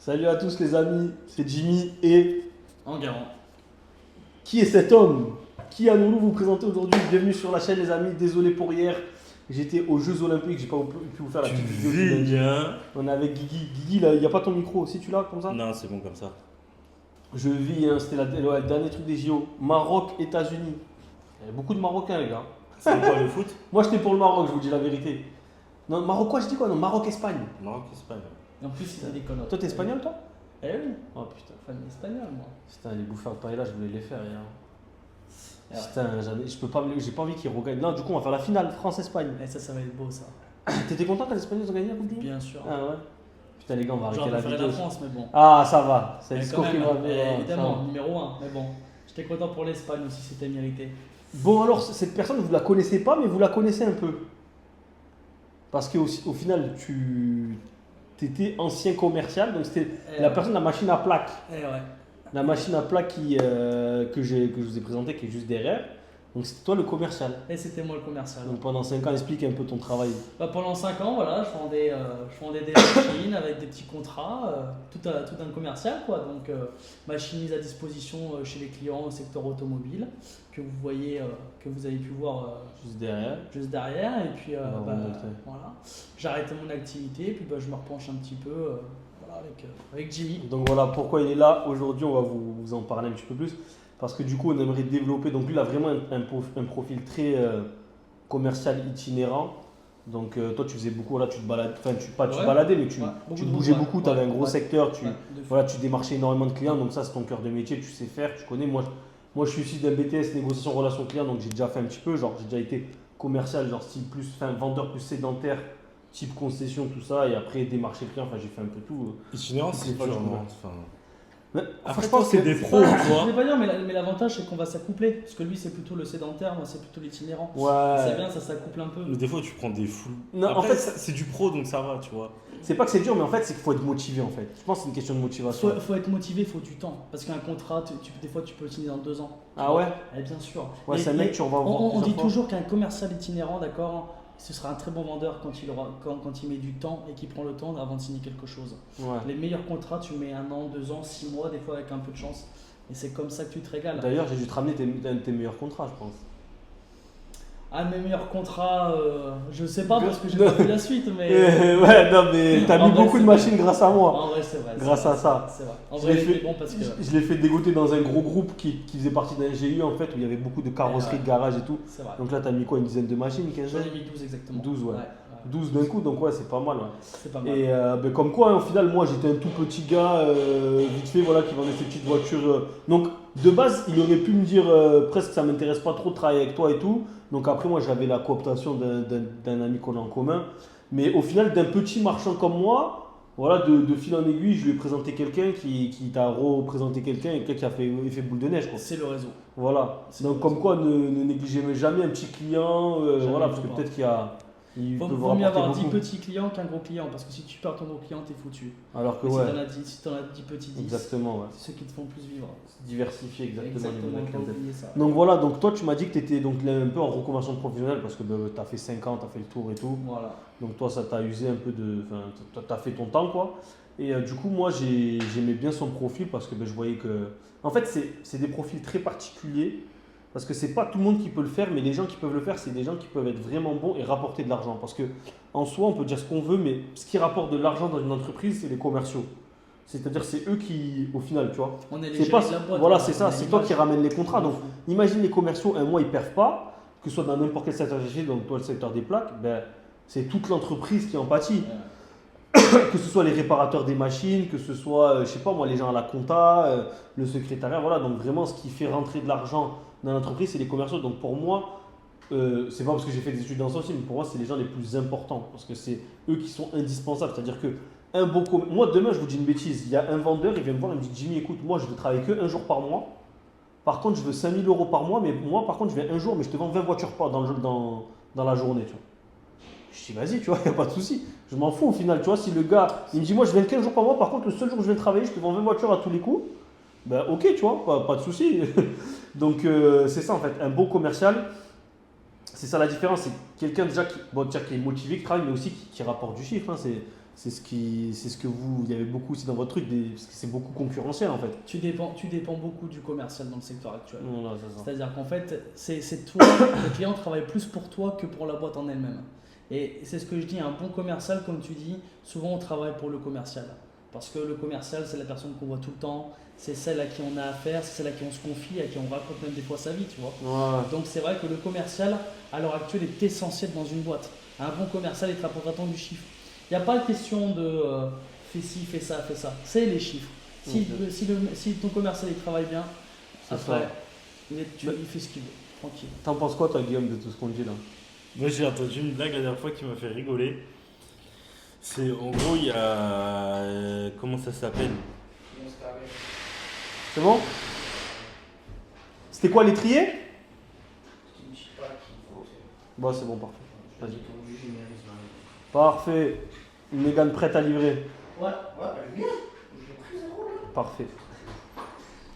Salut à tous les amis, c'est Jimmy et Enguerrand. qui est cet homme? Qui allons-nous vous présenter aujourd'hui? Bienvenue sur la chaîne les amis, désolé pour hier, j'étais aux Jeux Olympiques, j'ai pas pu vous faire la Tu petite vidéo. vis bien. On est avec Guigui. Guigui, il n'y a pas ton micro, si tu l'as comme ça? Non, c'est bon comme ça. Je vis, hein, c'était le dernier truc des JO, Maroc, États-Unis. Il y a beaucoup de Marocains les gars. C'est quoi le foot? Moi j'étais pour le Maroc, je vous dis la vérité. Non, Maroc quoi, je dis quoi? Non, Maroc-Espagne. Maroc, Espagne. Et en plus, il a des conneries. Toi t'es espagnol toi? Eh oui, Oh putain. famille espagnole, moi. Putain, les bouffeurs de paella, je voulais les faire hier. Ah ouais. Putain, je peux pas, j'ai pas envie qu'ils regagnent. Non, du coup, on va faire la finale France-Espagne. Et ça va être beau, ça. T'étais content quand les Espagnols ont gagné la Coupe du Monde? Bien sûr. Ah ouais. Putain, les gars, on va Genre, arrêter on la préférait vidéo. la France, mais bon. Ah, ça va. C'est le Mais score quand qui même, va bien. évidemment, numéro 1, mais bon. J'étais content pour l'Espagne aussi, c'était mérité. Bon, alors, cette personne, vous la connaissez pas, mais vous la connaissez un peu. Parce qu'au au final, tu étais ancien commercial, donc c'était Eh la ouais. personne, la machine à plaques. Eh ouais. La machine à plaques que je vous ai présentée, qui est juste derrière. Donc, c'était toi le commercial. Et c'était moi le commercial. Donc, pendant 5 ans, explique un peu ton travail. Bah, pendant 5 ans, voilà, je vendais des machines avec des petits contrats, tout un commercial, quoi. Donc, machines mises à disposition chez les clients au secteur automobile, que vous voyez, que vous avez pu voir Juste derrière. juste derrière. Et puis, On va vous montrer. voilà, j'ai arrêté mon activité, et puis bah, je me repenche un petit peu voilà, avec Jimmy. Donc voilà pourquoi il est là. Aujourd'hui, on va vous en parler un petit peu plus. Parce que du coup, on aimerait développer. Donc lui, il a vraiment un profil très commercial itinérant. Donc toi, tu faisais beaucoup, là, tu te balades, enfin, pas tu te Ouais. baladais, mais tu Ouais, beaucoup te de bougeais routes, ouais. beaucoup, tu avais un gros Ouais. secteur, Ouais, de fou. voilà, tu démarchais énormément de clients. Donc ça, c'est ton cœur de métier, tu sais faire, tu connais. Moi je suis issu d'un BTS, négociation relation client, donc j'ai déjà fait un petit peu. Genre, j'ai déjà été commercial, genre style plus, enfin, vendeur plus sédentaire, type concession, tout ça. Et après, démarcher le client, enfin, j'ai fait un peu tout. Itinérant, C'est c'est pas dur, du non? tout. Enfin, Mais, après, je je pense que c'est des pros, tu Je vois. vais pas dire, mais l'avantage c'est qu'on va s'accoupler. Parce que lui c'est plutôt le sédentaire, moi c'est plutôt l'itinérant. Ouais. C'est bien, ça s'accouple un peu. Mais des fois, tu prends des fous. Non, en Après, fait, c'est du pro, donc ça va, tu vois. c'est pas que c'est dur, mais en fait, c'est qu'il faut être motivé en fait. Je pense que c'est une question de motivation. Faut être motivé, faut du temps. Parce qu'un contrat, des fois tu peux le signer dans 2 ans. Ah ouais? Eh bien sûr. Ouais, Mais- c'est un mec mais que tu vas voir. on plusieurs dit fois. toujours qu'un commercial itinérant, d'accord, ce sera un très bon vendeur quand il met du temps et qu'il prend le temps avant de signer quelque chose. Ouais. Les meilleurs contrats, tu mets 1 an, 2 ans, 6 mois, des fois avec un peu de chance. Et c'est comme ça que tu te régales. D'ailleurs, j'ai dû te ramener un de tes meilleurs contrats, je pense. Un de mes meilleurs contrats, je sais pas parce que j'ai pas vu la suite, mais. Ouais, non, mais t'as En mis vrai, beaucoup de c'est machines grâce à moi. En vrai, c'est vrai. Grâce c'est vrai, à ça. C'est vrai. En Je vrai, l'ai il fait- était bon parce que. Je l'ai fait dégoter dans un gros groupe qui faisait partie d'un GU en fait, où il y avait beaucoup de carrosseries, Ouais. de garages et tout. C'est vrai. Donc là, t'as mis quoi, une dizaine de machines, une J'en quinzaine? ai mis 12 exactement. 12, ouais. Ouais. 12 d'un coup, donc ouais, c'est pas mal. Ouais. C'est pas mal. Et ben, comme quoi, hein, au final, moi j'étais un tout petit gars, vite fait, voilà, qui vendait ses petites voitures. Donc de base, il aurait pu me dire presque ça m'intéresse pas trop de travailler avec toi et tout. Donc après, moi j'avais la cooptation d'un ami qu'on a en commun. Mais au final, d'un petit marchand comme moi, voilà, de fil en aiguille, je lui ai présenté quelqu'un qui t'a représenté quelqu'un et quelqu'un qui a fait effet boule de neige. Quoi. C'est le réseau. Voilà. C'est Donc le comme réseau. quoi, ne négligez jamais un petit client, Jamais, voilà, faut parce que pas. peut-être il peut vous Vaut mieux rapporter avoir 10 beaucoup. petits clients qu'un gros client parce que si tu perds ton gros client, t'es foutu. Alors que Mais ouais. si t'en as 10 petits 10, Exactement, ouais. c'est ceux qui te font plus vivre. Diversifié exactement, au niveau de la Exactement, faut pas clientèle. oublier ça. Donc voilà, donc toi tu m'as dit que tu étais donc là, un peu en reconversion professionnelle parce que tu as fait 5 ans, tu as fait le tour et tout. Voilà. Donc toi ça t'a usé un peu de. Enfin, tu as fait ton temps quoi. Et du coup, moi j'aimais bien son profil parce que je voyais que. En fait, c'est des profils très particuliers parce que c'est pas tout le monde qui peut le faire, mais les gens qui peuvent le faire, c'est des gens qui peuvent être vraiment bons et rapporter de l'argent. Parce que en soi, on peut dire ce qu'on veut, mais ce qui rapporte de l'argent dans une entreprise, c'est les commerciaux. C'est-à-dire, c'est eux qui, au final, tu vois. On est les C'est génies pas, de la boîte. voilà, on c'est est ça, c'est toi l'image. qui ramènes les contrats. Donc, On imagine les commerciaux, un mois ils perdent pas, que ce soit dans n'importe quel secteur d'activité, donc toi le secteur des plaques, ben, c'est toute l'entreprise qui en pâtit. Que ce soit les réparateurs des machines, que ce soit, je sais pas moi, les gens à la compta, le secrétariat, voilà. Donc vraiment, ce qui fait rentrer de l'argent dans l'entreprise, c'est les commerciaux. Donc pour moi, c'est pas parce que j'ai fait des études dans ça aussi, mais pour moi, c'est les gens les plus importants parce que c'est eux qui sont indispensables. C'est-à-dire que moi demain, je vous dis une bêtise, il y a un vendeur, il vient me voir, il me dit Jimmy, écoute, moi je veux travailler que un jour par mois. Par contre, je veux 5 000 euros par mois, mais moi, par contre, je viens un jour, mais je te vends 20 voitures dans la journée, tu vois. Je dis, vas-y, tu vois, il n'y a pas de souci. Je m'en fous au final, tu vois. Si le gars, il me dit, moi, je viens 15 jours par mois, par contre, le seul jour où je viens travailler, je te vends 20 voitures à tous les coups, ben ok, tu vois, pas de souci. Donc, c'est ça en fait, un bon commercial, c'est ça la différence. C'est quelqu'un déjà qui est motivé, qui travaille, mais aussi qui rapporte du chiffre. Hein. c'est ce que vous, il y avait beaucoup aussi dans votre truc, parce que c'est beaucoup concurrentiel en fait. Tu dépends beaucoup du commercial dans le secteur actuel. Voilà, c'est ça. C'est-à-dire qu'en fait, c'est toi, le client travaille plus pour toi que pour la boîte en elle-même. Et c'est ce que je dis, un bon commercial, comme tu dis, souvent on travaille pour le commercial. Parce que le commercial, c'est la personne qu'on voit tout le temps, c'est celle à qui on a affaire, c'est celle à qui on se confie, à qui on raconte même des fois sa vie, tu vois. Ouais. Donc c'est vrai que le commercial, à l'heure actuelle, est essentiel dans une boîte. Un bon commercial, il te rapportera du chiffre. Il n'y a pas de question de fais ci, fais ça, fais ça. C'est les chiffres. Si ton commercial il travaille bien, C'est après, ça. il fait ce qu'il veut, tranquille. T'en penses quoi, toi, Guillaume, de tout ce qu'on dit là? Moi, j'ai entendu une blague la dernière fois qui m'a fait rigoler. C'est en gros, il y a. Comment ça s'appelle? C'est bon? C'était quoi, l'étrier? Bon, c'est bon, parfait. Vas-y. Parfait. Une Mégane prête à livrer. Ouais. Parfait.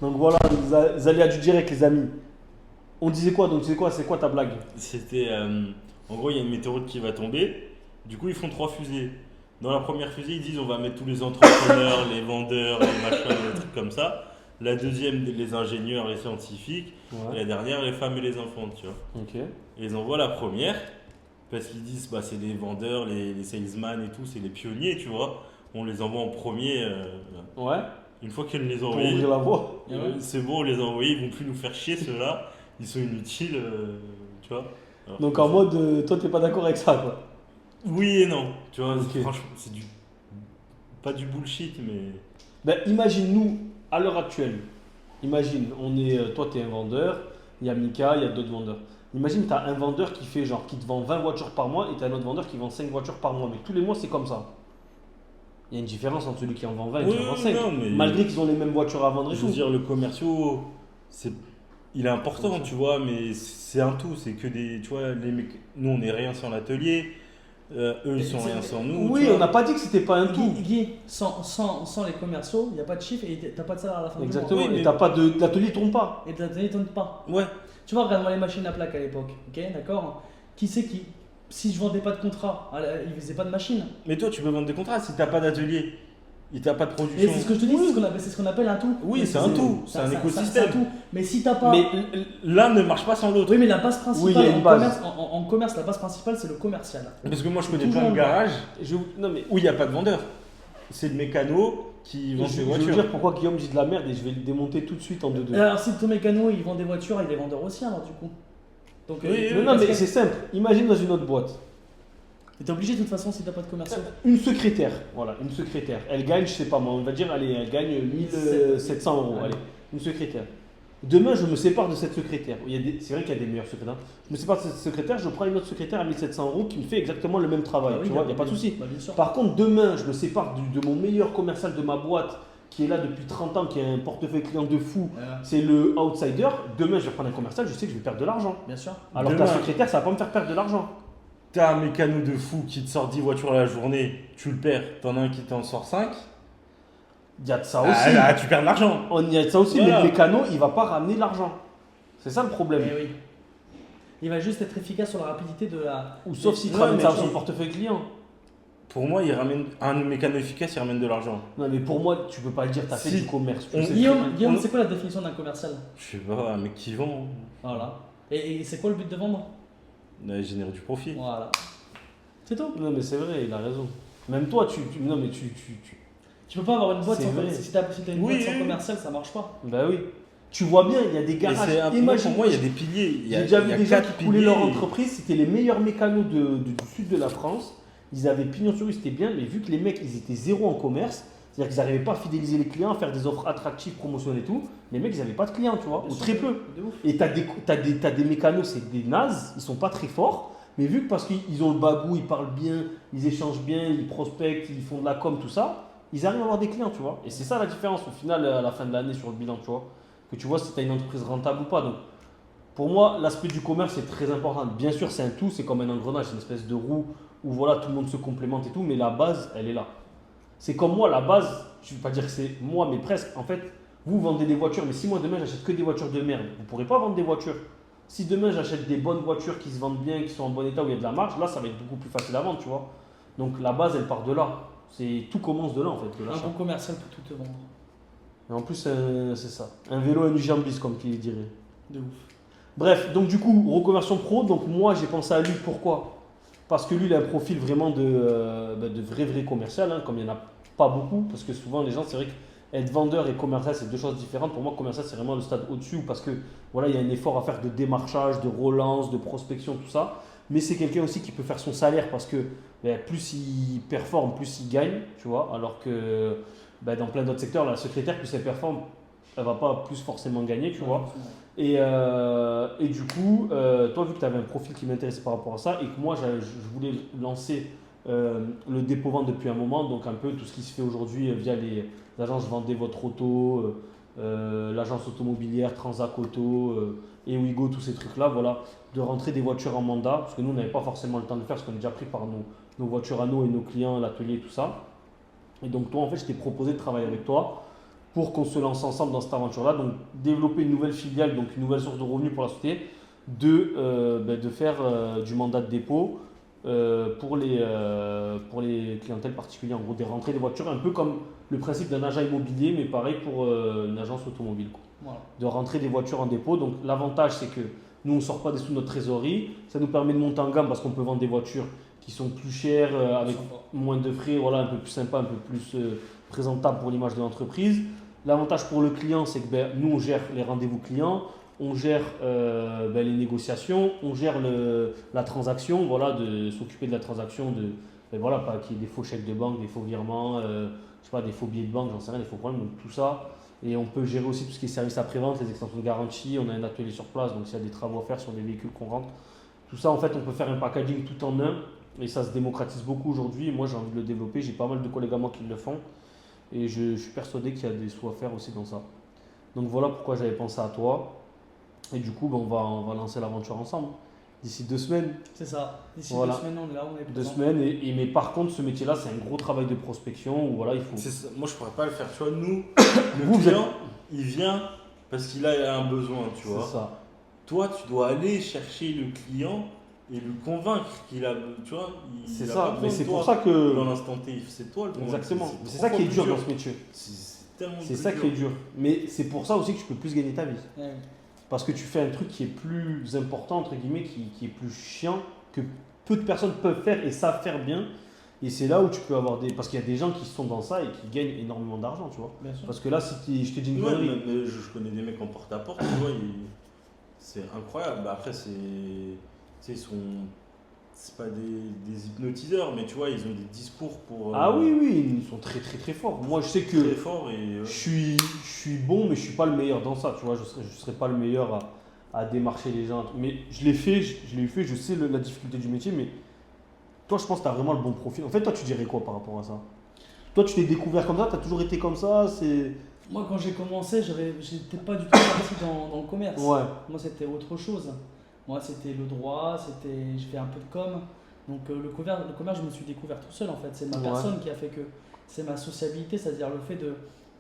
Donc voilà, les aléas du direct, les amis. On disait quoi? Donc, c'est quoi ta blague? C'était. En gros, il y a une météorite qui va tomber. Du coup, ils font 3 fusées. Dans la première fusée, ils disent on va mettre tous les entrepreneurs, les vendeurs, les machins, les trucs comme ça. La deuxième, les ingénieurs, les scientifiques. Et Ouais. la dernière, les femmes et les enfants, tu vois. Ok. Et ils envoient la première parce qu'ils disent bah, c'est les vendeurs, les salesmen et tout, c'est les pionniers, tu vois. On les envoie en premier. Ouais. Une fois qu'ils les ont Pour envoyés, ouvrir la voie. c'est bon, on les a envoyés, ils vont plus nous faire chier ceux-là. Ils sont inutiles, tu vois. Alors, Donc en mode, toi, t'es pas d'accord avec ça, quoi. oui et non, tu vois. Ok. Franchement, c'est du. Pas du bullshit, mais. Ben, imagine-nous, à l'heure actuelle, imagine, toi, tu es un vendeur, il y a Mika, il y a d'autres vendeurs. Imagine, tu as un vendeur qui fait genre, qui te vend 20 voitures par mois et tu as un autre vendeur qui vend 5 voitures par mois. Mais tous les mois, c'est comme ça. Il y a une différence entre celui qui en vend 20 et qui en vend 5. non, mais. Malgré qu'ils ont les mêmes voitures à vendre et Je tout. veux dire, le commercial, il est important, tu vois, mais c'est un tout. C'est que des. Tu vois, les mecs, nous, on n'est rien sans l'atelier. Eux, ils sont rien sans nous. Oui, tu on vois. n'a pas dit que c'était pas un tout. Guy, sans les commerciaux, il n'y a pas de chiffre et tu n'as pas de salaire à la fin Exactement, Oui, et mais- t'as pas l'atelier tourne pas. du mois. Et l'atelier ne tourne pas. Ouais. Tu vois, regarde-moi les machines à plaques à l'époque, ok, d'accord. Qui c'est qui, si je vendais pas de contrat, ils faisaient pas de machine. Mais toi, tu peux vendre des contrats si t'as pas d'atelier. Et t'as pas de Et production. c'est ce que je te dis, c'est ce qu'on appelle un tout. Oui, c'est un tout. C'est un écosystème. C'est un tout. Mais si t'as pas. Mais l'un ne marche pas sans l'autre. Oui, mais la base principale Oui, il y a une en, base. commerce, en commerce, la base principale, c'est le commercial. Parce que moi, je C'est connais toujours plein de le garages Non, mais où il n'y a pas de vendeur. C'est le mécano qui vend je ses vais vous voitures. dire pourquoi Guillaume dit de la merde et je vais le démonter tout de suite en 2-2. Alors, si ton mécano, il vend des voitures, il est vendeur aussi, alors du coup. Donc, Oui, oui, Non, mais c'est simple. Imagine dans une autre boîte. t'es obligé de toute façon si t'as pas de commercial. Une secrétaire, voilà, une secrétaire. Elle gagne, je sais pas moi, on va dire, allez, elle gagne 1700 euros. Allez. Allez, une secrétaire. Demain, je me sépare de cette secrétaire. C'est vrai qu'il y a des meilleurs secrétaires. Je me sépare de cette secrétaire, je prends une autre secrétaire à 1700 euros qui me fait exactement le même travail. Ah oui, tu vois, il n'y a pas de souci. Bah, bien sûr. Par contre, demain, je me sépare de mon meilleur commercial de ma boîte qui est là depuis 30 ans, qui a un portefeuille client de fou. C'est le outsider. Demain, je vais prendre un commercial, je sais que je vais perdre de l'argent. Bien sûr. Alors que Demain. ta secrétaire, ça va pas me faire perdre de l'argent. T'as un mécano de fou qui te sort 10 voitures à la journée, tu le perds. T'en as un qui t'en sort 5. Il y a de ça aussi. Tu perds de l'argent. On y a de ça aussi, Voilà. mais le mécano, il va pas ramener l'argent. C'est ça le problème. Eh oui. Il va juste être efficace sur la rapidité de la. Ou sauf s'il te Ouais, ramène mais ça à tu- son portefeuille client. Pour moi, il ramène un mécano efficace, il ramène de l'argent. Non, mais pour moi, tu peux pas le dire, t'as fait Si. du commerce. tu On- sais. Guillaume, c'est quoi la définition d'un commercial? Je sais pas, un mec qui vend, Voilà. Et c'est quoi le but de vendre? générer du profit. Voilà. C'est tout. Non, mais c'est vrai, il a raison. Même toi, non, mais Tu peux pas avoir une boîte C'est sans vrai. commercial. Si t'as une Oui, boîte sans oui. commercial, ça marche pas. Bah oui. Tu vois bien, il y a des Et garages. c'est un peu, Imagine, pour moi, il y a des piliers. Il y a, j'ai déjà il y vu a des gens 4 qui coulaient leur piliers. entreprise, c'était les meilleurs mécanos du sud de la France. Ils avaient pignon sur rue, c'était bien, mais vu que les mecs, ils étaient zéro en commerce, c'est-à-dire qu'ils n'arrivaient pas à fidéliser les clients, à faire des offres attractives, promotionnelles et tout, les mecs, ils n'avaient pas de clients, tu vois, ou très peu. De ouf. Et t'as des mécanos, c'est des nazes, ils sont pas très forts, mais vu que parce qu'ils ont le bagou, ils parlent bien, ils échangent bien, ils prospectent, ils font de la com, tout ça, ils arrivent à avoir des clients, tu vois. Et c'est ça la différence au final, à la fin de l'année sur le bilan, tu vois. Que tu vois si tu as une entreprise rentable ou pas. Donc, pour moi, l'aspect du commerce est très important. Bien sûr, c'est un tout, c'est comme un engrenage, c'est une espèce de roue où voilà, tout le monde se complémente et tout, mais la base, elle est là. C'est comme moi, la base, je ne vais pas dire que c'est moi, mais presque. En fait, vous vendez des voitures, mais si moi demain j'achète que des voitures de merde, vous ne pourrez pas vendre des voitures. Si demain j'achète des bonnes voitures qui se vendent bien, qui sont en bon état, où il y a de la marge, là ça va être beaucoup plus facile à vendre, tu vois. Donc la base, elle part de là. Tout commence de là en fait, de Un l'achat. bon commercial peut tout te vendre. Et en plus, c'est ça. Un vélo, un jambis, comme qui dirait. De ouf. Bref, donc du coup, reconversion pro. Donc moi, j'ai pensé à lui. Pourquoi? Parce que lui, il a un profil vraiment de vrai commercial, hein, comme il n'y en a pas beaucoup. Parce que souvent, les gens, c'est vrai qu'être vendeur et commercial, c'est deux choses différentes. Pour moi, commercial, c'est vraiment le stade au-dessus. Parce que voilà, il y a un effort à faire de démarchage, de relance, de prospection, tout ça. Mais c'est quelqu'un aussi qui peut faire son salaire parce que plus il performe, plus il gagne, tu vois. Alors que dans plein d'autres secteurs, la secrétaire, plus elle performe, elle va pas plus forcément gagner, tu vois. Et du coup, toi, vu que tu avais un profil qui m'intéressait par rapport à ça et que moi, je voulais lancer le dépôt-vente depuis un moment, donc un peu tout ce qui se fait aujourd'hui via les agences Vendez votre auto, l'agence automobilière Transac Auto, et Ouigo, tous ces trucs-là, voilà, de rentrer des voitures en mandat, parce que nous, on n'avait pas forcément le temps de le faire, parce qu'on est déjà pris par nos voitures à nous et nos clients, l'atelier, tout ça. Et donc, toi, en fait, je t'ai proposé de travailler avec toi pour qu'on se lance ensemble dans cette aventure-là. Donc, développer une nouvelle filiale, donc une nouvelle source de revenus pour la société, de faire du mandat de dépôt pour les clientèles particulières. En gros, de rentrer des voitures, un peu comme le principe d'un agent immobilier, mais pareil pour une agence automobile, quoi. Voilà. De rentrer des voitures en dépôt. Donc, l'avantage, c'est que nous, on ne sort pas des sous de notre trésorerie. Ça nous permet de monter en gamme parce qu'on peut vendre des voitures qui sont plus chères, avec Sympa. moins de frais, voilà, un peu plus sympa, un peu plus présentable pour l'image de l'entreprise. L'avantage pour le client, c'est que nous, on gère les rendez-vous clients, on gère les négociations, on gère la transaction, voilà, de s'occuper de la transaction, voilà, pas qu'il y ait des faux chèques de banque, des faux virements, je sais pas, des faux billets de banque, j'en sais rien, des faux problèmes, donc tout ça. Et on peut gérer aussi tout ce qui est service après-vente, les extensions de garantie, on a un atelier sur place, donc s'il y a des travaux à faire sur les véhicules qu'on rentre, tout ça, en fait, on peut faire un packaging tout en un. Et ça se démocratise beaucoup aujourd'hui. Moi, j'ai envie de le développer. J'ai pas mal de collègues à moi qui le font. Et je suis persuadé qu'il y a des sous à faire aussi dans ça. Donc voilà pourquoi j'avais pensé à toi. Et du coup, on va lancer l'aventure ensemble. D'ici 2 semaines. C'est ça. D'ici Voilà. 2 semaines, on est là, on est 2 présent. semaines. Mais par contre, ce métier-là, c'est un gros travail de prospection où voilà, il faut. C'est ça. Moi, je pourrais pas le faire. Tu vois, nous, le Vous client, il vient parce qu'il a un besoin, tu vois. C'est ça. Toi, tu dois aller chercher le client et le convaincre qu'il a, tu vois, C'est il a ça. pas Mais besoin c'est de pour toi ça que. dans l'instant T, c'est toi le convaincre. Exactement. C'est 3 ça qui est fois dur plus dans ce métier. C'est tellement C'est plus ça dur. qui est dur. Mais c'est pour ça aussi que tu peux plus gagner ta vie. Ouais. Parce que tu fais un truc qui est plus important, entre guillemets, qui est plus chiant, que peu de personnes peuvent faire et savent faire bien. Et c'est là où tu peux avoir des. Parce qu'il y a des gens qui sont dans ça et qui gagnent énormément d'argent, tu vois. Bien sûr. Parce que là, je te dis une Ouais, connerie. mais je connais des mecs en porte-à-porte, tu vois, c'est incroyable. Bah, après, tu sais, ils sont. C'est pas des hypnotiseurs, mais tu vois, ils ont des discours pour. Ah oui, ils sont très très très forts. Moi, je sais que Très forts et. je suis bon, mais je suis pas le meilleur dans ça, tu vois. Je serais pas le meilleur à démarcher les gens. Mais je l'ai fait, je sais la difficulté du métier, mais toi, je pense que tu as vraiment le bon profil. En fait, toi, tu dirais quoi par rapport à ça? Toi, tu t'es découvert comme ça, tu as toujours été comme ça, c'est. Moi, quand j'ai commencé, j'étais pas du tout parti dans le commerce. Ouais. Moi, c'était autre chose. Moi, c'était le droit, j'ai fait un peu de com. Donc, le commerce, je me suis découvert tout seul en fait. C'est ma Ouais. personne qui a fait que. C'est ma sociabilité, c'est-à-dire le fait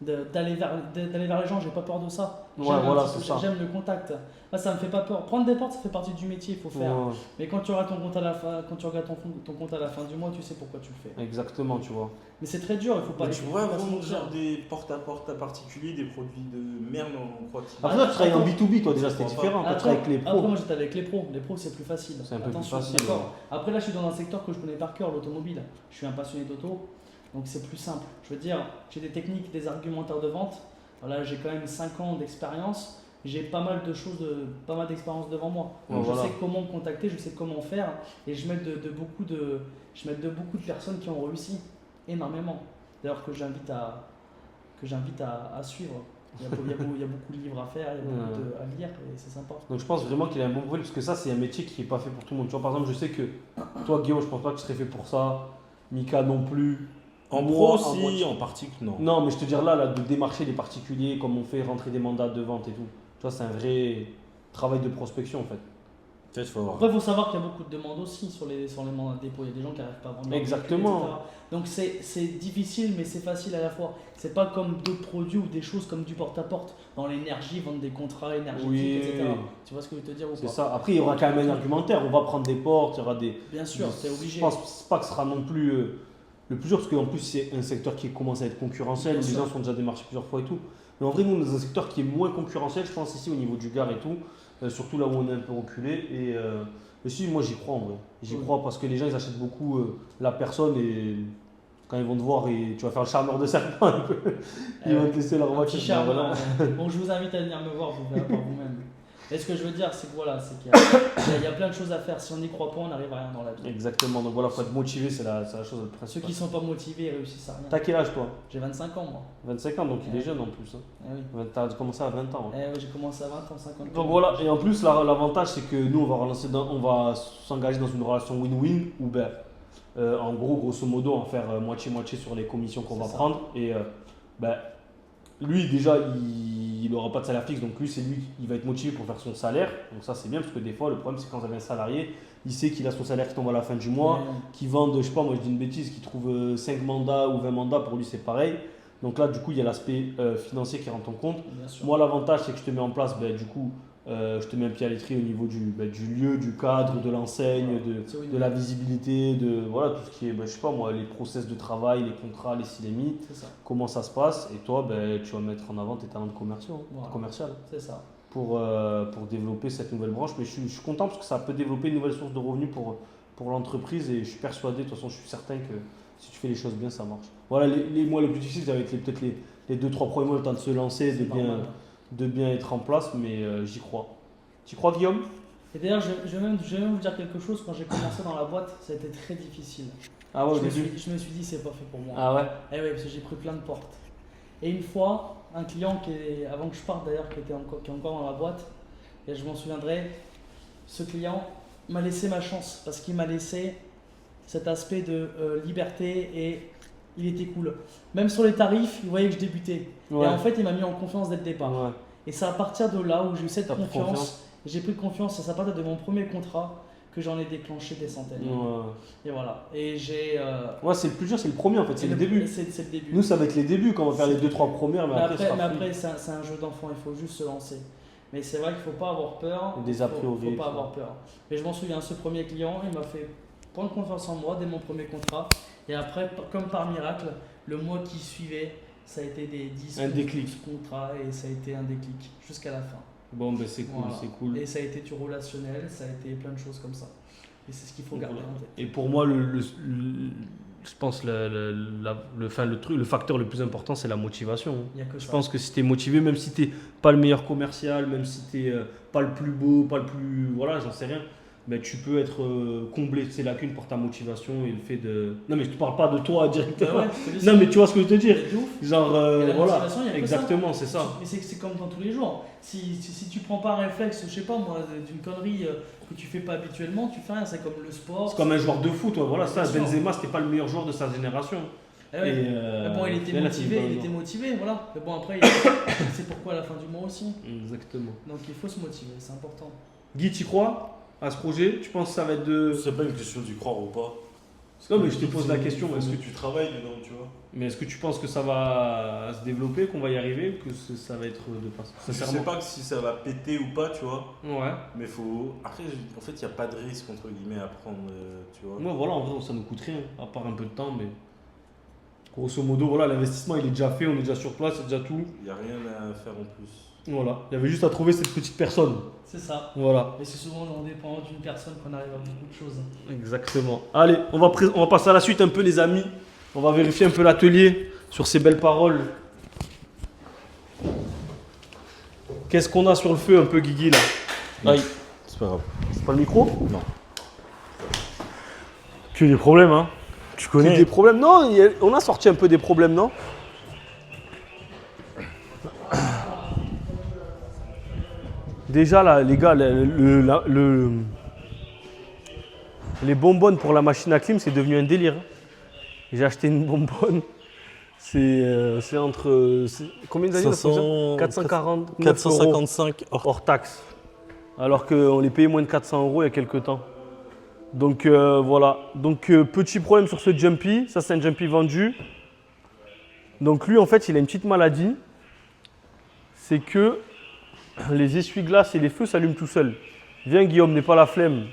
d'aller vers les gens, j'ai pas peur de ça. Ouais, voilà, c'est ça. J'aime le contact. Moi, ça me fait pas peur. Prendre des portes, ça fait partie du métier, il faut faire. Ouais, Mais quand tu auras ton compte à la fin, ton compte à la fin du mois, tu sais pourquoi tu le fais. exactement, tu vois. Mais c'est très dur, il faut pas. Mais tu vois, faut pas se vendre mentir. des porte-à-porte à particulier, des produits de merde, on croit qu'il Après, toi, tu travailles en attends. B2B, toi, déjà, c'était Je crois différent. Toi, tu Après, travailles avec les pros. moi j'étais avec les pros. Les pros c'est plus facile. C'est un peu plus Attention, facile, d'accord. ouais. Après là je suis dans un secteur que je connais par cœur, l'automobile. Je suis un passionné d'auto, donc c'est plus simple. Je veux dire, j'ai des techniques, des argumentaires de vente. Voilà, j'ai quand même 5 ans d'expérience. J'ai pas mal de choses, pas mal d'expérience devant moi. Ouais, Donc voilà. je sais comment me contacter, je sais comment faire, et je m'aide de beaucoup de personnes qui ont réussi énormément. D'ailleurs que j'invite à suivre. Il y a beaucoup de livres à faire, il y a beaucoup à lire et c'est sympa. Donc je pense vraiment qu'il a un bon profil parce que ça c'est un métier qui n'est pas fait pour tout le monde. Tu vois, par exemple, je sais que toi Guillaume, je pense pas que tu serais fait pour ça, Mika non plus. En Moi, pro, moi, si, en particulier, non. Non, mais je te dire là, de démarcher les particuliers, comme on fait rentrer des mandats de vente et tout. Tu vois, c'est un vrai travail de prospection en fait. Peut-être faut avoir. Après, il faut savoir qu'il y a beaucoup de demandes aussi sur les mandats de dépôt. Il y a des gens qui n'arrivent pas à vendre. leur Exactement. véhicule, etc. Donc c'est difficile, mais c'est facile à la fois. C'est pas comme d'autres produits ou des choses comme du porte-à-porte. Dans l'énergie, vendre des contrats énergétiques, Oui. etc. Tu vois ce que je veux te dire ou C'est pas? ça. Après, il y aura quand même un argumentaire. On va prendre des portes, il y aura des. Bien sûr, c'est obligé. Je pense pas que ce sera non plus le plus dur, parce qu'en plus, c'est un secteur qui commence à être concurrentiel, Bien les sûr. gens sont déjà démarchés plusieurs fois et tout. Mais en vrai, nous, on est dans un secteur qui est moins concurrentiel, je pense, ici, au niveau du Gard et tout, surtout là où on est un peu reculé. Et si, moi, j'y crois en vrai. J'y crois parce que les gens, ils achètent beaucoup la personne et quand ils vont te voir, et tu vas faire le charmeur de serpent un peu. Ils vont te laisser leur Un voiture. petit charme. Voilà. Bon, je vous invite à venir me voir, vous verrez par vous-même. Et ce que je veux dire, c'est que voilà, c'est qu'il y a plein de choses à faire. Si on n'y croit pas, on n'arrive à rien dans la vie. Exactement, donc voilà, faut être motivé, c'est la chose la Ceux principale. qui sont pas motivés, ils réussissent à rien. T'as quel âge toi? J'ai 25 ans, moi. 25 ans, donc il est Ouais. jeune en plus. Hein. Eh oui. T'as commencé à 20 ans. Hein. Eh oui, j'ai commencé à 20 ans, 50 ans. Donc voilà, et en plus, l'avantage, c'est que nous, on va s'engager dans une relation win-win où, ben, en gros, grosso modo, on va faire moitié-moitié sur les commissions qu'on va C'est ça. prendre. Et ben, lui, déjà, il n'aura pas de salaire fixe, donc lui, c'est lui qui va être motivé pour faire son salaire. Donc ça, c'est bien, parce que des fois, le problème, c'est quand vous avez un salarié, il sait qu'il a son salaire qui tombe à la fin du mois, qui vend, je sais pas, moi je dis une bêtise, qui trouve 5 mandats ou 20 mandats, pour lui, c'est pareil. Donc là, du coup, il y a l'aspect financier qui rentre en compte. Bien sûr. Moi, l'avantage, c'est que je te mets en place, ben, du coup, je te mets un pied à l'étrier au niveau du lieu, du cadre, de l'enseigne, C'est oui, de la visibilité, de voilà, tout ce qui est, ben, je sais pas moi, les process de travail, les contrats, les CLMI, c'est ça. comment ça se passe. Et toi, ben, tu vas mettre en avant tes talents commerciaux, Voilà. commercial C'est ça. pour développer cette nouvelle branche. Mais je suis content parce que ça peut développer une nouvelle source de revenus pour l'entreprise et je suis persuadé, de toute façon, je suis certain que si tu fais les choses bien, ça marche. Voilà, les mois les plus difficiles, ça va être peut-être les 2-3 premiers mois, le temps de se lancer, C'est normal. de bien être en place, mais j'y crois. Tu crois, Guillaume? Et d'ailleurs, je vais même vous dire quelque chose. Quand j'ai commencé dans la boîte, ça a été très difficile. Ah ouais, au je début. me suis dit, c'est pas fait pour moi. Ah ouais? Eh oui, parce que j'ai pris plein de portes. Et une fois, un client avant que je parte d'ailleurs, qui est encore dans la boîte, et je m'en souviendrai, ce client m'a laissé ma chance parce qu'il m'a laissé cet aspect de liberté et il était cool. Même sur les tarifs, il voyait que je débutais. Ouais. Et en fait, il m'a mis en confiance dès le départ. Ouais. Et c'est à partir de là où j'ai eu cette T'as pris confiance, confiance. j'ai pris confiance, et c'est à partir de mon premier contrat que j'en ai déclenché des centaines. Ouais. Et voilà. Et j'ai. Ouais, c'est le plus dur, c'est le premier en fait, c'est le début. C'est le début. Nous, ça va être les débuts quand on va faire les 2-3 premières, mais après, ça sera fluide. c'est un jeu d'enfant, il faut juste se lancer. Mais c'est vrai qu'il ne faut pas avoir peur. Des a priori, Il ne faut pas ça. avoir peur. Mais je m'en souviens, ce premier client, il m'a fait prendre confiance en moi dès mon premier contrat. Et après, comme par miracle, le mois qui suivait, ça a été des 10 Un déclic. contrats et ça a été un déclic jusqu'à la fin. Bon, ben c'est cool, Voilà. c'est cool. Et ça a été du relationnel, ça a été plein de choses comme ça. Et c'est ce qu'il faut garder en tête. Et pour moi, je pense le facteur le plus important, c'est la motivation. Il n'y a que Je ça. pense que si tu es motivé, même si tu n'es pas le meilleur commercial, même si tu n'es pas le plus beau, pas le plus. Voilà, j'en sais rien. Mais tu peux être comblé ces lacunes par ta motivation et le fait de. Non, mais je te parle pas de toi directement. Bah ouais, je te dis, Non, mais tu vois ce que je veux te dire. c'est de ouf. Genre, Et la voilà. motivation, il y a que Exactement, c'est ça. Mais c'est comme dans tous les jours. Si tu prends pas un réflexe, je sais pas moi, d'une connerie que tu fais pas habituellement, tu fais rien. C'est comme le sport. C'est comme un joueur de foot, ouais, voilà, ça. Bien sûr. Benzema, c'était pas le meilleur joueur de sa génération. Eh oui. Et, Mais bon, il était là, motivé, c'est il pas était motivé, voilà. Mais bon, après, c'est pourquoi à la fin du mois aussi. Exactement. Donc il faut se motiver, c'est important. Guy, tu crois à ce projet? Tu penses que ça va être de. C'est pas une question d'y croire ou pas. Non, mais je te pose la question. Est-ce que tu travailles dedans, tu vois? Mais est-ce que tu penses que ça va se développer, qu'on va y arriver, ou que ça va être de passe? Je sais pas si ça va péter ou pas, tu vois. Ouais. Mais faut. Après, en fait, il n'y a pas de risque, entre guillemets, à prendre, tu vois. Moi, voilà, en vrai, ça nous coûte rien, à part un peu de temps, mais. Grosso modo, voilà, l'investissement, il est déjà fait, on est déjà sur place, c'est déjà tout. Il n'y a rien à faire en plus. Voilà. Il y avait juste à trouver cette petite personne. C'est ça. Voilà. Et c'est souvent on dépend d'une personne qu'on arrive à beaucoup de choses. Exactement. Allez, on va passer à la suite un peu, les amis. On va vérifier un peu l'atelier sur ces belles paroles. Qu'est-ce qu'on a sur le feu un peu, Guigui, là? Aïe. C'est pas grave. C'est pas le micro? Non. Que des problèmes, hein. Tu Il y a des problèmes? Non, on a sorti un peu des problèmes, non? Déjà, là, les gars, les bonbonnes pour la machine à clim, c'est devenu un délire. J'ai acheté une bonbonne. C'est entre. Combien d'années 500, 440 455 hors taxe. Alors qu'on les payait moins de 400 € il y a quelques temps. Donc voilà. Donc petit problème sur ce Jumpy. Ça, c'est un Jumpy vendu. Donc lui, en fait, il a une petite maladie. C'est que les essuie-glaces et les feux s'allument tout seuls. Viens, Guillaume, n'aie pas la flemme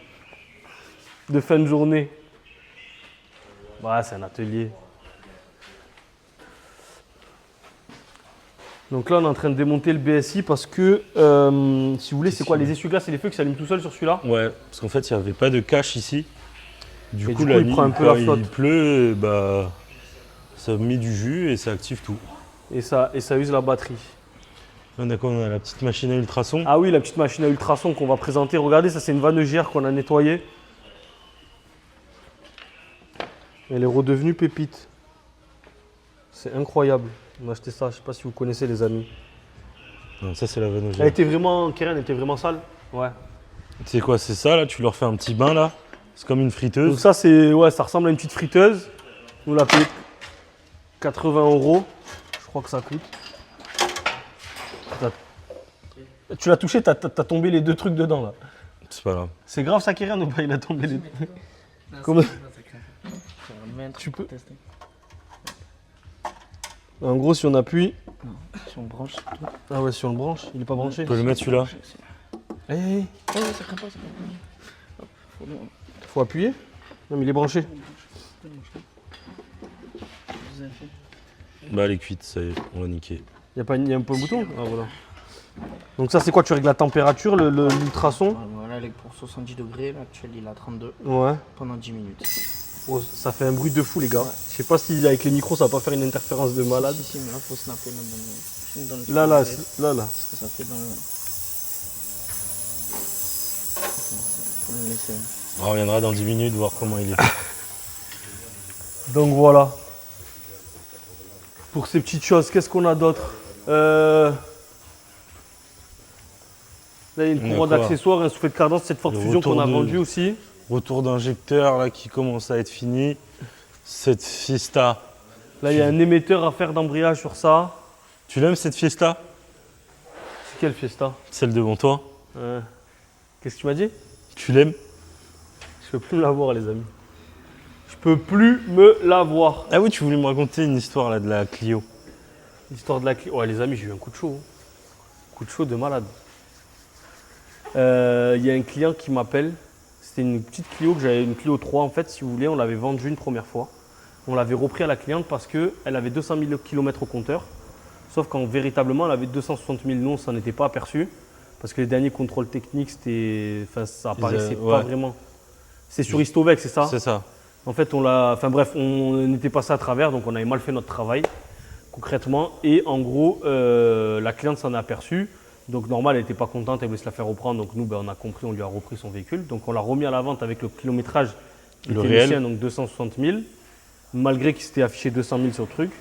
de fin de journée. Ouais, c'est un atelier. Donc là, on est en train de démonter le BSI parce que, si vous voulez, c'est quoi les essuie-glaces et les feux qui s'allument tout seuls sur celui-là? Ouais, parce qu'en fait, il n'y avait pas de cache ici. Du Et coup, du coup, la il nuit, prend un peu quand la flotte. il pleut, bah, ça met du jus et ça active tout. Et ça use la batterie. Là, d'accord, on a la petite machine à ultrasons. Ah oui, la petite machine à ultrasons qu'on va présenter. Regardez, ça c'est une vanne GR qu'on a nettoyée. Elle est redevenue pépite. C'est incroyable. On a acheté ça, je sais pas si vous connaissez les amis. Non, ça, c'est la vanne au Elle gel. était vraiment, Keren, elle était vraiment sale. Ouais. Tu sais quoi, c'est ça, là, tu leur fais un petit bain, là. C'est comme une friteuse. Donc ça c'est, ouais, ça ressemble à une petite friteuse. Nous l'a payé 80 €. Je crois que ça coûte. Tu l'as touché, t'as tombé les deux trucs dedans là. C'est pas grave. C'est grave ça, Keren, ou pas? Il a tombé les deux. Non, Comment- c'est pas ça, ça. Je vais remettre Tu pour peux- tester. En gros, si on appuie. Non, si on branche, c'est tout. Ah ouais, si on le branche, il est pas branché. Tu peux le mettre celui-là. Hey, hey, Oh, ça craint pas, ça craint pas. Hop, faut appuyer? Non, mais il est branché. vous avez fait. Bah, elle est cuite, ça y est, on l'a niqué. Il y a pas un peu le bouton? Ah voilà. Donc ça c'est quoi? Tu règles la température, l'ultrason? Voilà, elle est pour 70 degrés, l'actuel il est à 32 Ouais. pendant 10 minutes. Oh, ça fait un bruit de fou les gars. Je sais pas si avec les micros ça va pas faire une interférence de malade. Si, mais là faut snapper dans le Là, là, ce là, là. que ça fait dans le. Faut le laisser. On reviendra dans 10 minutes voir comment il est. Donc voilà. Pour ces petites choses, qu'est-ce qu'on a d'autre? Là, il y a une On a couronne quoi? d'accessoires, un soufflet de cadence, cette forte Le fusion qu'on a retour de- vendu aussi. Retour d'injecteur, là, qui commence à être fini. Cette Fiesta. Là, il y a un émetteur à faire d'embrayage sur ça. Tu l'aimes, cette Fiesta? C'est quelle Fiesta? Celle devant toi? Qu'est-ce que tu m'as dit? Tu l'aimes? Je peux plus me la voir, les amis. Je peux plus me la voir. Ah oui, tu voulais me raconter une histoire, là, de la Clio. L'histoire de la clé. Ouais, les amis, j'ai eu un coup de chaud. Coup de chaud de malade. Il y a un client qui m'appelle. C'était une petite Clio que j'avais, une Clio 3 en fait, si vous voulez. On l'avait vendue une première fois. On l'avait repris à la cliente parce qu'elle avait 200 000 km au compteur. Sauf qu'en véritablement, elle avait 260 000. Nous, on s'en était pas aperçu. Parce que les derniers contrôles techniques, c'était, enfin, ça apparaissait pas ouais. vraiment. C'est sur Histovec, c'est ça? C'est ça. En fait, on était passé à travers, donc on avait mal fait notre travail, concrètement. Et en gros, la cliente s'en est aperçue. Donc normal, elle n'était pas contente, elle voulait se la faire reprendre. Donc nous, on a compris, on lui a repris son véhicule. Donc on l'a remis à la vente avec le kilométrage qui Le était réel. le sien, donc 260 000. Malgré qu'il s'était affiché 200 000 sur le truc.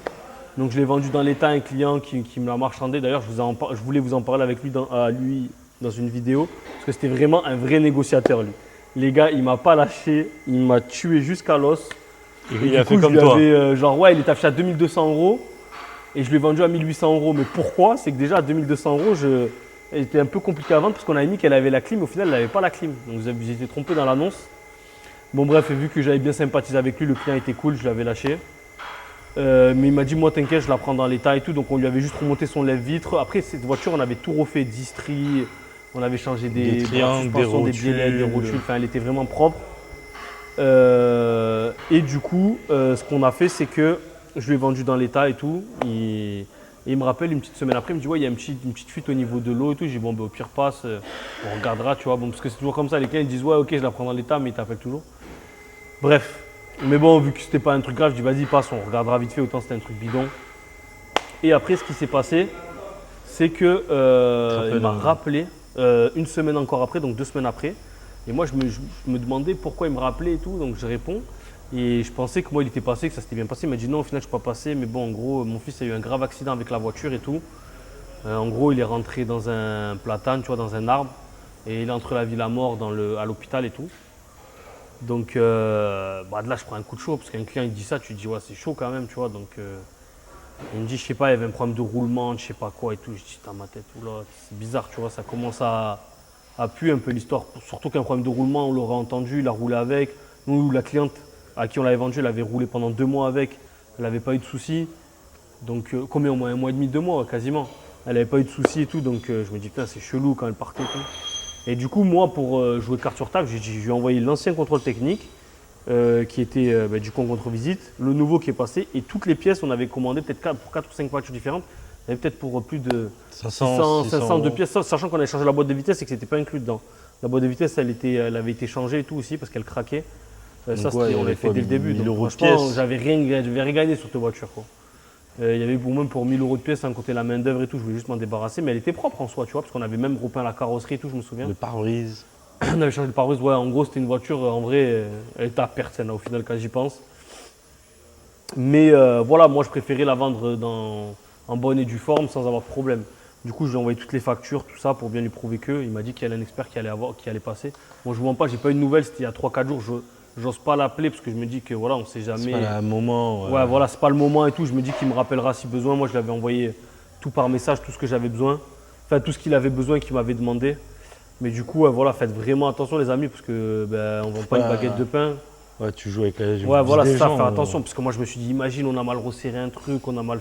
Donc je l'ai vendu dans l'état à un client qui me l'a marchandé. D'ailleurs, je voulais vous en parler avec lui dans une vidéo. Parce que c'était vraiment un vrai négociateur, lui. Les gars, il m'a pas lâché, il m'a tué jusqu'à l'os. Et Et il du a coup, fait je comme lui toi. avais, il est affiché à 2200 € et je l'ai vendu à 1800 €. Mais pourquoi? C'est que déjà à 2200 €, elle était un peu compliquée à vendre parce qu'on avait mis qu'elle avait la clim, mais au final, elle n'avait pas la clim. Donc vous avez été trompé dans l'annonce. Bon, bref, et vu que j'avais bien sympathisé avec lui, le client était cool, je l'avais lâché. Mais il m'a dit, moi, t'inquiète, je la prends dans l'état et tout. Donc on lui avait juste remonté son lève-vitre. Après, cette voiture, on avait tout refait, distri. On avait changé Des bras de triangles, suspension, des des biellets, des rotules. rotules. Enfin, elle était vraiment propre. Et du coup, ce qu'on a fait, c'est que je l'ai vendu dans l'état et tout. Et il me rappelle une petite semaine après, il me dit, ouais, il y a une petite fuite au niveau de l'eau et tout. J'ai dit, bon, au pire, passe, on regardera, tu vois. Bon, parce que c'est toujours comme ça, les clients ils disent, ouais, ok, je la prends dans l'état, mais ils t'appellent toujours. Bref. Mais bon, vu que c'était pas un truc grave, je dis, vas-y, passe, on regardera vite fait, autant c'était un truc bidon. Et après, ce qui s'est passé, c'est que il m'a rappelé une semaine encore après, donc 2 semaines après. Et moi, je me demandais pourquoi il me rappelait et tout, donc je réponds. Et je pensais que moi, il était passé, que ça s'était bien passé. Il m'a dit non, au final, je ne suis pas passé. Mais bon, en gros, mon fils a eu un grave accident avec la voiture et tout. En gros, il est rentré dans un platane, tu vois, dans un arbre. Et il est entre la vie et la mort à l'hôpital et tout. Donc, de là, je prends un coup de chaud, parce qu'un client, il dit ça, tu te dis, ouais, c'est chaud quand même, tu vois. Donc, il me dit, je sais pas, il y avait un problème de roulement, je sais pas quoi et tout. Je dis, dans ma tête, oula, c'est bizarre, tu vois, ça commence à puer un peu l'histoire. Surtout qu'un problème de roulement, on l'aurait entendu, il a roulé avec. Nous, la cliente à qui on l'avait vendu, elle avait roulé pendant 2 mois avec, elle n'avait pas eu de soucis. Donc, combien au moins 1 mois et demi, 2 mois, quasiment. Elle n'avait pas eu de soucis et tout, donc je me dis, putain, c'est chelou quand elle partait et tout. Et du coup, moi, pour jouer carte sur table, je lui ai envoyé l'ancien contrôle technique qui était du coup en contre-visite, le nouveau qui est passé, et toutes les pièces, on avait commandé peut-être pour 4 ou 5 voitures différentes, il y avait peut-être pour plus de 500 de pièces, sachant qu'on avait changé la boîte de vitesse et que c'était pas inclus dedans. La boîte de vitesse, elle avait été changée et tout aussi parce qu'elle craquait. Ça, ouais, on l'avait fait dès le début. 1000 Donc, euros de franchement, pièces. j'avais rien gagné sur cette voiture, quoi. Il y avait au moins pour 1000 euros de pièces, sans compter la main-d'œuvre et tout, je voulais juste m'en débarrasser, mais elle était propre en soi, tu vois, parce qu'on avait même repeint la carrosserie et tout, je me souviens. Le pare-brise. On avait changé le pare-brise, ouais, en gros, c'était une voiture, en vrai, elle était à perte, celle-là, au final, quand j'y pense. Mais voilà, moi, je préférais la vendre en bonne et due forme, sans avoir de problème. Du coup, je lui ai envoyé toutes les factures, tout ça, pour bien lui prouver que. Il m'a dit qu'il y avait un expert qui allait passer. Moi, je ne vous mens pas, j'ai pas eu de nouvelles, c'était il y a 3-4 jours, j'ose pas l'appeler, parce que je me dis que voilà, on ne sait jamais. C'est pas le moment. Ouais, voilà, c'est pas le moment et tout. Je me dis qu'il me rappellera si besoin. Moi, je lui avais envoyé tout par message, tout ce que j'avais besoin. Enfin, tout ce qu'il avait besoin et qu'il m'avait demandé. Mais du coup, voilà, faites vraiment attention, les amis, parce que on ne vend pas une baguette de pain. Ouais, tu joues avec la vie Ouais, voilà, des c'est ça, gens, faire attention. Parce que moi, je me suis dit, imagine, on a mal resserré un truc, on a mal.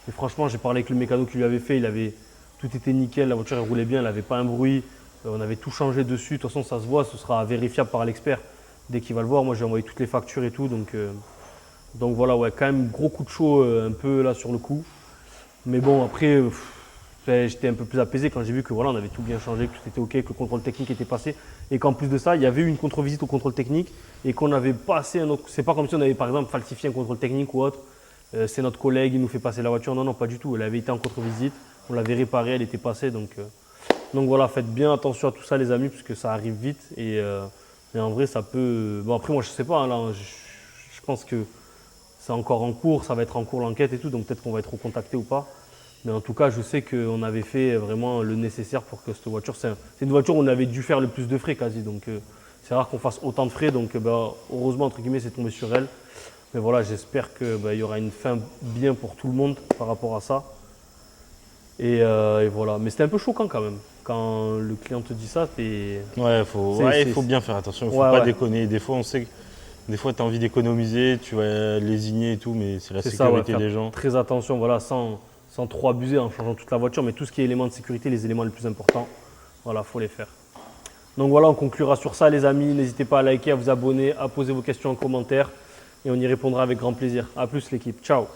Mais franchement, j'ai parlé avec le mécano qui lui avait fait. Tout était nickel, la voiture, elle roulait bien, elle n'avait pas un bruit. On avait tout changé dessus. De toute façon, ça se voit, ce sera vérifiable par l'expert dès qu'il va le voir. Moi, j'ai envoyé toutes les factures et tout. Donc voilà, ouais, quand même gros coup de chaud un peu là sur le coup. Mais bon, après, j'étais un peu plus apaisé quand j'ai vu que voilà, on avait tout bien changé, que tout était OK, que le contrôle technique était passé. Et qu'en plus de ça, il y avait eu une contre-visite au contrôle technique et qu'on avait passé un autre. C'est pas comme si on avait par exemple falsifié un contrôle technique ou autre. C'est notre collègue, il nous fait passer la voiture. Non, non, pas du tout. Elle avait été en contre-visite, on l'avait réparée, elle était passée. Donc voilà, faites bien attention à tout ça, les amis, parce que ça arrive vite. Et en vrai, ça peut. Bon, après, moi, je sais pas, hein, là, je pense que c'est encore en cours, ça va être en cours l'enquête et tout, donc peut-être qu'on va être recontacté ou pas. Mais en tout cas, je sais qu'on avait fait vraiment le nécessaire pour que cette voiture, c'est une voiture où on avait dû faire le plus de frais quasi. Donc c'est rare qu'on fasse autant de frais. Donc heureusement, entre guillemets, c'est tombé sur elle. Mais voilà, j'espère qu'il y aura une fin bien pour tout le monde par rapport à ça. Et voilà. Mais c'était un peu choquant quand même. Quand le client te dit ça, Ouais, il faut bien faire attention, il ne faut pas déconner. Des fois, on sait que des fois, tu as envie d'économiser, tu vas lésigner et tout, mais c'est la sécurité des gens. Très attention, voilà, sans trop abuser en changeant toute la voiture, mais tout ce qui est éléments de sécurité, les éléments les plus importants, voilà, il faut les faire. Donc voilà, on conclura sur ça, les amis. N'hésitez pas à liker, à vous abonner, à poser vos questions en commentaire et on y répondra avec grand plaisir. A plus l'équipe, ciao.